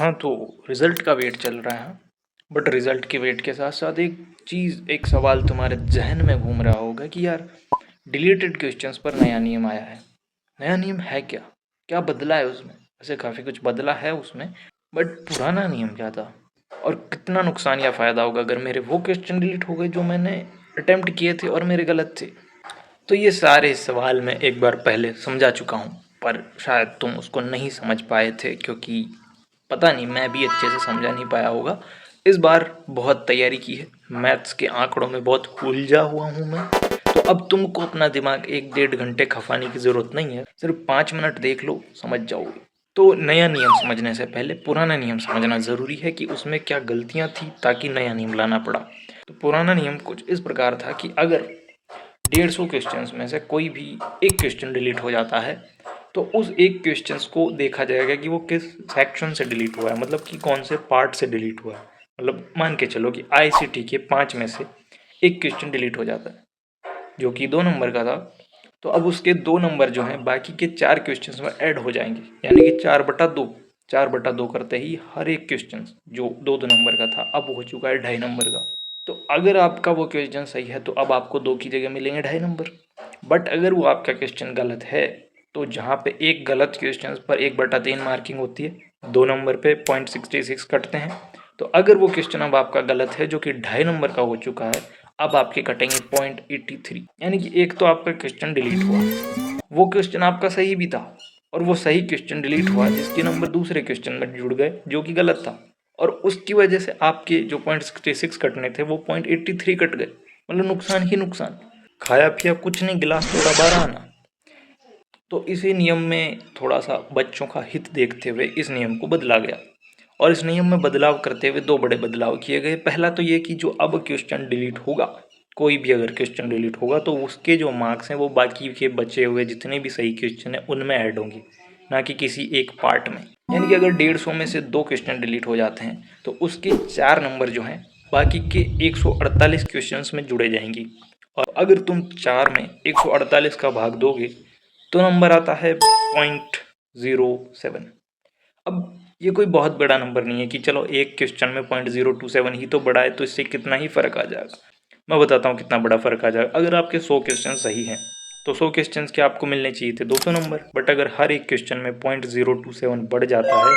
हाँ, तो रिज़ल्ट का वेट चल रहा है, बट रिज़ल्ट के वेट के साथ-साथ एक सवाल तुम्हारे ज़हन में घूम रहा होगा कि यार डिलीटेड क्वेश्चंस पर नया नियम आया है। नया नियम है क्या? क्या बदला है उसमें? वैसे काफ़ी कुछ बदला है उसमें, बट पुराना नियम क्या था? और कितना नुकसान या फ़ायदा होगा अगर मेरे वो क्वेश्चन डिलीट हो गए जो मैंने अटेम्प्ट किए थे और मेरे गलत थे? तो ये सारे सवाल मैं एक बार पहले समझा चुका हूँ, पर शायद तुम उसको नहीं समझ पाए थे क्योंकि पता नहीं मैं भी अच्छे से समझा नहीं पाया होगा। इस बार बहुत तैयारी की है, मैथ्स के आंकड़ों में बहुत उलझा हुआ हूँ मैं। तो अब तुमको अपना दिमाग 1-1.5 घंटे खपाने की ज़रूरत नहीं है, सिर्फ 5 मिनट देख लो, समझ जाओगे। तो नया नियम समझने से पहले पुराना नियम समझना ज़रूरी है कि उसमें क्या गलतियाँ थी ताकि नया नियम लाना पड़ा। तो पुराना नियम कुछ इस प्रकार था कि अगर 150 क्वेश्चंस में से कोई भी एक क्वेश्चन डिलीट हो जाता है तो उस एक क्वेश्चंस को देखा जाएगा कि वो किस सेक्शन से डिलीट हुआ है, मतलब कि कौन से पार्ट से डिलीट हुआ है। मतलब मान के चलो कि आईसीटी के 5 में से एक क्वेश्चन डिलीट हो जाता है जो कि 2 नंबर का था, तो अब उसके 2 नंबर जो हैं बाकी के 4 क्वेश्चंस में ऐड हो जाएंगे, यानी कि 4/2। 4/2 करते ही हर एक क्वेश्चन जो 2-2 नंबर का था अब हो चुका है 2.5 नंबर का। तो अगर आपका वो क्वेश्चन सही है तो अब आपको 2 की जगह मिलेंगे 2.5 नंबर। बट अगर वो आपका क्वेश्चन गलत है तो जहाँ पे एक गलत क्वेश्चन पर 1/3 मार्किंग होती है, 2 नंबर पे 0.66 कटते हैं। तो अगर वो क्वेश्चन अब आपका गलत है जो कि 2.5 नंबर का हो चुका है, अब आपके कटेंगे 0.83। यानी कि एक तो आपका क्वेश्चन डिलीट हुआ, वो क्वेश्चन आपका सही भी था और वो सही क्वेश्चन डिलीट हुआ जिसके नंबर दूसरे क्वेश्चन में जुड़ गए जो कि गलत था, और उसकी वजह से आपके जो 0.66 कटने थे वो 0.83 कट गए। मतलब नुकसान ही नुकसान, खाया पिया कुछ नहीं, गिलास तोड़ा 12 आना। तो इसी नियम में थोड़ा सा बच्चों का हित देखते हुए इस नियम को बदला गया, और इस नियम में बदलाव करते हुए 2 बड़े बदलाव किए गए। पहला तो ये कि जो अब क्वेश्चन डिलीट होगा, कोई भी अगर क्वेश्चन डिलीट होगा तो उसके जो मार्क्स हैं वो बाकी के बचे हुए जितने भी सही क्वेश्चन हैं उनमें ऐड होंगे, ना कि किसी एक पार्ट में। यानी कि अगर 150 में से 2 क्वेश्चन डिलीट हो जाते हैं तो उसके 4 नंबर जो हैं बाकी के 148 क्वेश्चंस में जुड़े जाएंगे, और अगर तुम 4 में 148 का भाग दोगे तो नंबर आता है 0.07। अब ये कोई बहुत बड़ा नंबर नहीं है कि चलो एक क्वेश्चन में 0.027 ही तो बड़ा है तो इससे कितना ही फर्क आ जाएगा। मैं बताता हूँ कितना बड़ा फर्क आ जाएगा। अगर आपके 100 क्वेश्चन सही हैं तो 100 क्वेश्चन के आपको मिलने चाहिए थे 200 नंबर, बट अगर हर एक क्वेश्चन में 0.027 बढ़ जाता है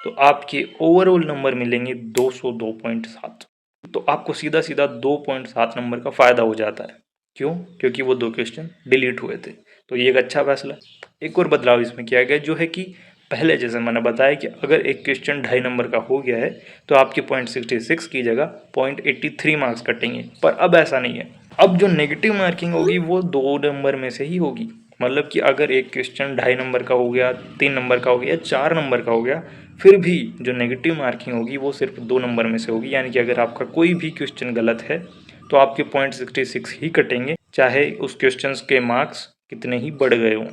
तो आपके ओवरऑल नंबर मिलेंगे 202.7। तो आपको सीधा सीधा 2.7 नंबर का फ़ायदा हो जाता है। क्यों? क्योंकि वो 2 क्वेश्चन डिलीट हुए थे। तो ये एक अच्छा फैसला। एक और बदलाव इसमें किया गया जो है कि पहले जैसे मैंने बताया कि अगर एक क्वेश्चन 2.5 नंबर का हो गया है तो आपके 0.66 की जगह 0.83 मार्क्स कटेंगे, पर अब ऐसा नहीं है। अब जो नेगेटिव मार्किंग होगी वो 2 नंबर में से ही होगी। मतलब कि अगर एक क्वेश्चन 2.5 नंबर का हो गया, 3 नंबर का हो गया, 4 नंबर का हो गया, फिर भी जो नेगेटिव मार्किंग होगी वो सिर्फ 2 नंबर में से होगी। यानी कि अगर आपका कोई भी क्वेश्चन गलत है तो आपके 0.66 ही कटेंगे, चाहे उस क्वेश्चन के मार्क्स कितने ही बढ़ गए हों।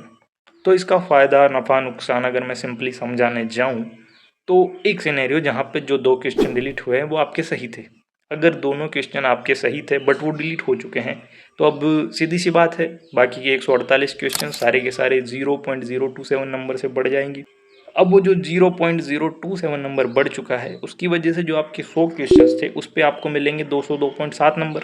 तो इसका फ़ायदा नफ़ा नुकसान अगर मैं सिंपली समझाने जाऊँ तो एक सिनेरियो जहाँ पे जो 2 क्वेश्चन डिलीट हुए हैं वो आपके सही थे। अगर दोनों क्वेश्चन आपके सही थे बट वो डिलीट हो चुके हैं तो अब सीधी सी बात है, बाकी के 148 क्वेश्चन सारे के सारे 0.027 नंबर से बढ़ जाएंगे। अब वो जो 0.027 नंबर बढ़ चुका है उसकी वजह से जो आपके 100 क्वेश्चन थे उस पर आपको मिलेंगे 202.7 नंबर।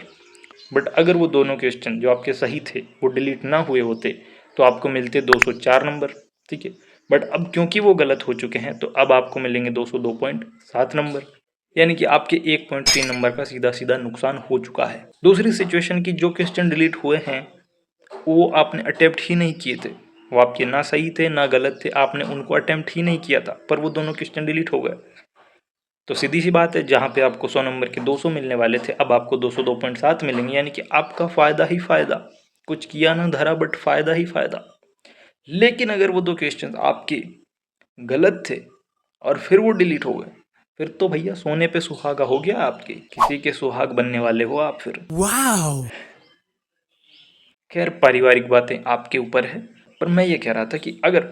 बट अगर वो दोनों क्वेश्चन जो आपके सही थे वो डिलीट ना हुए होते तो आपको मिलते 204 नंबर। ठीक है, बट अब क्योंकि वो गलत हो चुके हैं तो अब आपको मिलेंगे 202.7 नंबर। यानी कि आपके 1.3 नंबर का सीधा सीधा नुकसान हो चुका है। दूसरी सिचुएशन की जो क्वेश्चन डिलीट हुए हैं वो आपने अटेम्प्ट ही नहीं किए थे, वो आपके ना सही थे ना गलत थे, आपने उनको अटेम्प्ट ही नहीं किया था, पर वो दोनों क्वेश्चन डिलीट हो गए। तो सीधी सी बात है, जहाँ पे आपको 100 नंबर के 200 मिलने वाले थे अब आपको 202.7 मिलेंगे। यानी कि आपका फ़ायदा ही फ़ायदा, कुछ किया ना धरा बट फ़ायदा ही फ़ायदा। लेकिन अगर वो 2 क्वेश्चन आपके गलत थे और फिर वो डिलीट हो गए, फिर तो भैया सोने पे सुहागा हो गया आपके, किसी के सुहाग बनने वाले हो आप फिर। वाओ! खैर पारिवारिक बातें आपके ऊपर है, पर मैं ये कह रहा था कि अगर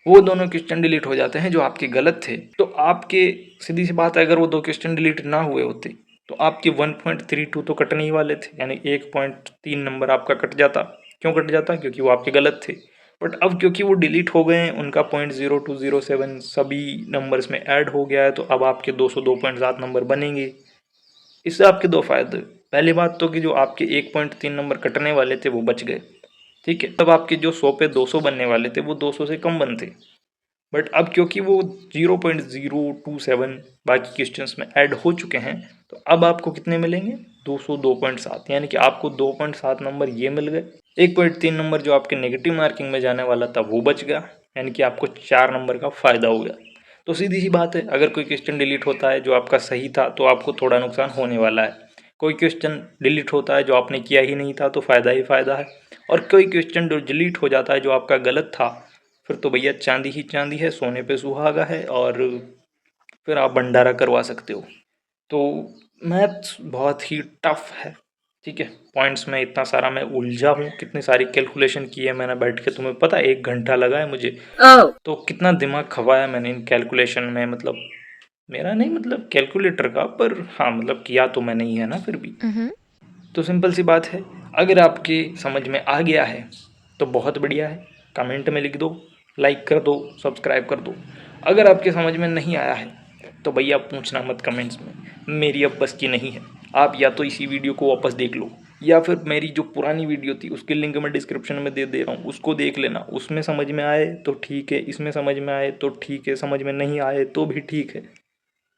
वो दोनों क्वेश्चन डिलीट हो जाते हैं जो आपके गलत थे तो आपके, सीधी सी बात है, अगर वो 2 क्वेश्चन डिलीट ना हुए होते तो आपके 1.32 तो कटने ही वाले थे, यानी 1.3 नंबर आपका कट जाता। क्यों कट जाता? क्योंकि वो आपके गलत थे। बट अब क्योंकि वो डिलीट हो गए हैं, उनका 0.0207 सभी नंबर्स में ऐड हो गया है, तो अब आपके 202.7 नंबर बनेंगे। इससे आपके दो फायदे, पहली बात तो कि जो आपके 1.3 नंबर कटने वाले थे वो बच गए, ठीक है। तब आपके जो 100 पे 200 बनने वाले थे वो 200 से कम बनते, बट अब क्योंकि वो 0.027 बाकी क्वेश्चंस में ऐड हो चुके हैं, तो अब आपको कितने मिलेंगे, 202.7, यानी कि आपको 2.7 नंबर ये मिल गए। 1.3 नंबर जो आपके नेगेटिव मार्किंग में जाने वाला था वो बच गया, यानी कि आपको 4 नंबर का फ़ायदा हो गया। तो सीधी सी बात है, अगर कोई क्वेश्चन डिलीट होता है जो आपका सही था तो आपको थोड़ा नुकसान होने वाला है, कोई क्वेश्चन डिलीट होता है जो आपने किया ही नहीं था तो फ़ायदा ही फ़ायदा है, और कोई क्वेश्चन जो डिलीट हो जाता है जो आपका गलत था, फिर तो भैया चांदी ही चांदी है, सोने पे सुहागा है, और फिर आप भंडारा करवा सकते हो। तो मैथ्स बहुत ही टफ है, ठीक है। पॉइंट्स में इतना सारा मैं उलझा हूँ, कितनी सारी कैलकुलेशन की है मैंने बैठ के, तुम्हें पता है 1 घंटा लगा है मुझे। तो कितना दिमाग खवाया मैंने इन कैलकुलेशन में, मतलब मेरा नहीं, मतलब कैलकुलेटर का, पर हाँ मतलब किया तो मैंने ही है ना फिर भी। तो सिंपल सी बात है, अगर आपके समझ में आ गया है तो बहुत बढ़िया है, कमेंट में लिख दो, लाइक कर दो, सब्सक्राइब कर दो। अगर आपके समझ में नहीं आया है तो भैया पूछना मत कमेंट्स में, मेरी अब बस की नहीं है। आप या तो इसी वीडियो को वापस देख लो, या फिर मेरी जो पुरानी वीडियो थी उसकी लिंक मैं डिस्क्रिप्शन में दे रहा हूँ, उसको देख लेना। उसमें समझ में आए तो ठीक है, इसमें समझ में आए तो ठीक है, समझ में नहीं आए तो भी ठीक है।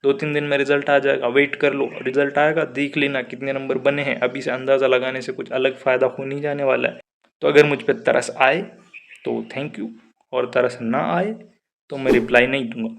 2-3 दिन में रिजल्ट आ जाएगा, वेट कर लो, रिजल्ट आएगा, देख लेना कितने नंबर बने हैं। अभी से अंदाज़ा लगाने से कुछ अलग फ़ायदा हो नहीं जाने वाला है। तो अगर मुझ पर तरस आए तो थैंक यू, और तरस ना आए तो मैं रिप्लाई नहीं दूंगा।